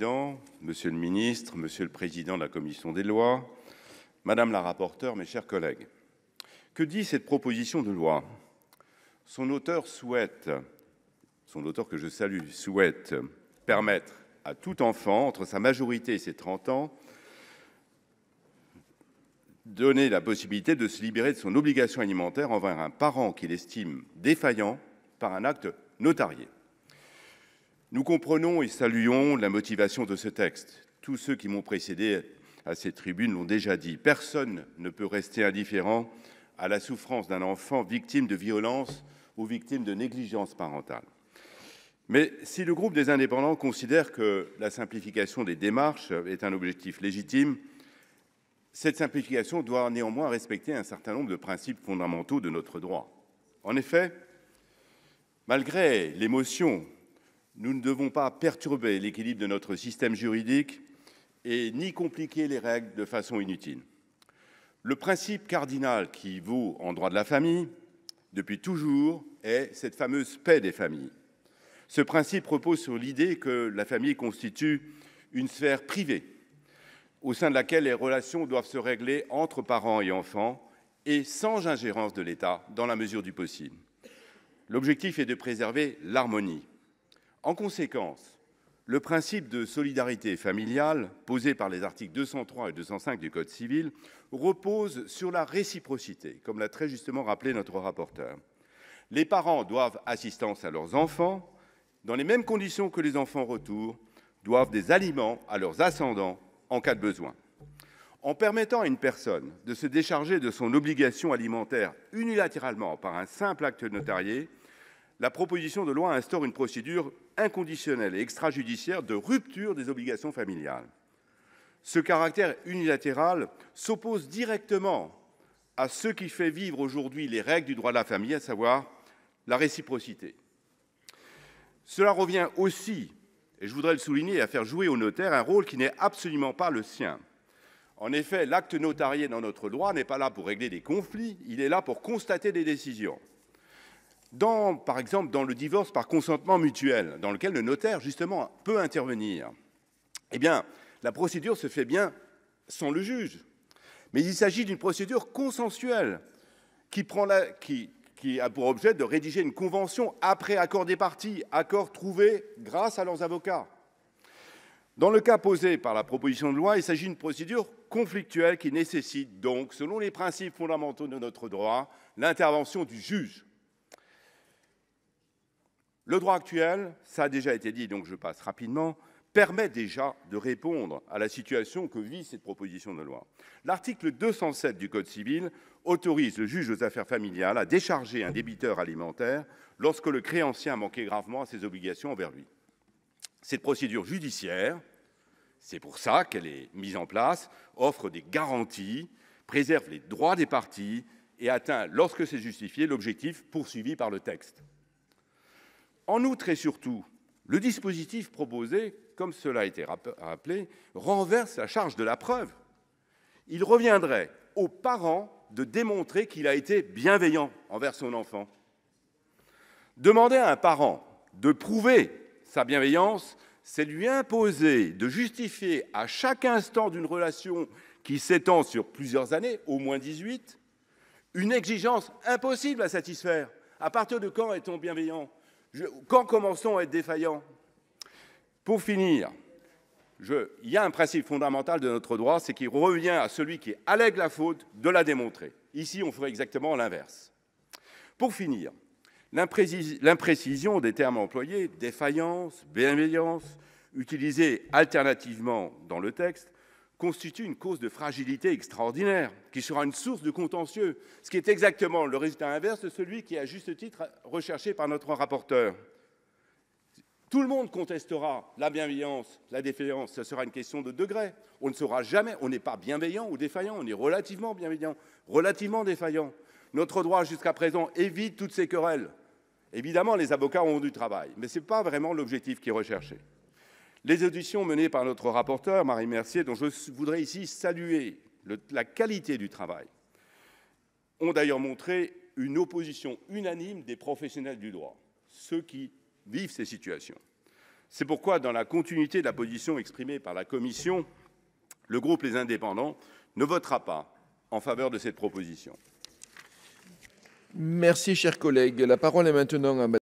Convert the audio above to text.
Président, Monsieur le Ministre, Monsieur le Président de la Commission des lois, Madame la rapporteure, mes chers collègues. Que dit cette proposition de loi? Son auteur que je salue, souhaite permettre à tout enfant, entre sa majorité et ses 30 ans, donner la possibilité de se libérer de son obligation alimentaire envers un parent qu'il estime défaillant par un acte notarié. Nous comprenons et saluons la motivation de ce texte. Tous ceux qui m'ont précédé à cette tribune l'ont déjà dit. Personne ne peut rester indifférent à la souffrance d'un enfant victime de violence ou victime de négligence parentale. Mais si le groupe des Indépendants considère que la simplification des démarches est un objectif légitime, cette simplification doit néanmoins respecter un certain nombre de principes fondamentaux de notre droit. En effet, malgré l'émotion, nous ne devons pas perturber l'équilibre de notre système juridique et ni compliquer les règles de façon inutile. Le principe cardinal qui vaut en droit de la famille, depuis toujours, est cette fameuse paix des familles. Ce principe repose sur l'idée que la famille constitue une sphère privée, au sein de laquelle les relations doivent se régler entre parents et enfants et sans ingérence de l'État, dans la mesure du possible. L'objectif est de préserver l'harmonie. En conséquence, le principe de solidarité familiale, posé par les articles 203 et 205 du Code civil, repose sur la réciprocité, comme l'a très justement rappelé notre rapporteur. Les parents doivent assistance à leurs enfants, dans les mêmes conditions que les enfants retour doivent des aliments à leurs ascendants en cas de besoin. En permettant à une personne de se décharger de son obligation alimentaire unilatéralement par un simple acte notarié, la proposition de loi instaure une procédure inconditionnelle et extrajudiciaire de rupture des obligations familiales. Ce caractère unilatéral s'oppose directement à ce qui fait vivre aujourd'hui les règles du droit de la famille, à savoir la réciprocité. Cela revient aussi, et je voudrais le souligner, à faire jouer au notaire un rôle qui n'est absolument pas le sien. En effet, l'acte notarié dans notre droit n'est pas là pour régler des conflits, il est là pour constater des décisions. Par exemple, dans le divorce par consentement mutuel, dans lequel le notaire, justement, peut intervenir, eh bien, la procédure se fait bien sans le juge. Mais il s'agit d'une procédure consensuelle qui a pour objet de rédiger une convention après accord des parties, accord trouvé grâce à leurs avocats. Dans le cas posé par la proposition de loi, il s'agit d'une procédure conflictuelle qui nécessite donc, selon les principes fondamentaux de notre droit, l'intervention du juge. Le droit actuel, ça a déjà été dit, donc je passe rapidement, permet déjà de répondre à la situation que vit cette proposition de loi. L'article 207 du Code civil autorise le juge aux affaires familiales à décharger un débiteur alimentaire lorsque le créancier a manqué gravement à ses obligations envers lui. Cette procédure judiciaire, c'est pour ça qu'elle est mise en place, offre des garanties, préserve les droits des parties et atteint, lorsque c'est justifié, l'objectif poursuivi par le texte. En outre et surtout, le dispositif proposé, comme cela a été rappelé, renverse la charge de la preuve. Il reviendrait aux parents de démontrer qu'il a été bienveillant envers son enfant. Demander à un parent de prouver sa bienveillance, c'est lui imposer de justifier à chaque instant d'une relation qui s'étend sur plusieurs années, au moins 18, une exigence impossible à satisfaire. À partir de quand est-on bienveillant ? Quand commençons à être défaillants? Pour finir, il y a un principe fondamental de notre droit, c'est qu'il revient à celui qui allègue la faute de la démontrer. Ici, on ferait exactement l'inverse. Pour finir, l'imprécision des termes employés, défaillance, bienveillance, utilisés alternativement dans le texte, constitue une cause de fragilité extraordinaire, qui sera une source de contentieux, ce qui est exactement le résultat inverse de celui qui est à juste titre recherché par notre rapporteur. Tout le monde contestera la bienveillance, la défaillance, ce sera une question de degré. On ne saura jamais, on n'est pas bienveillant ou défaillant, on est relativement bienveillant, relativement défaillant. Notre droit jusqu'à présent évite toutes ces querelles. Évidemment, les avocats ont du travail, mais ce n'est pas vraiment l'objectif qui est recherché. Les auditions menées par notre rapporteur, Marie Mercier, dont je voudrais ici saluer la qualité du travail, ont d'ailleurs montré une opposition unanime des professionnels du droit, ceux qui vivent ces situations. C'est pourquoi, dans la continuité de la position exprimée par la commission, le groupe Les Indépendants ne votera pas en faveur de cette proposition. Merci, cher collègue. La parole est maintenant à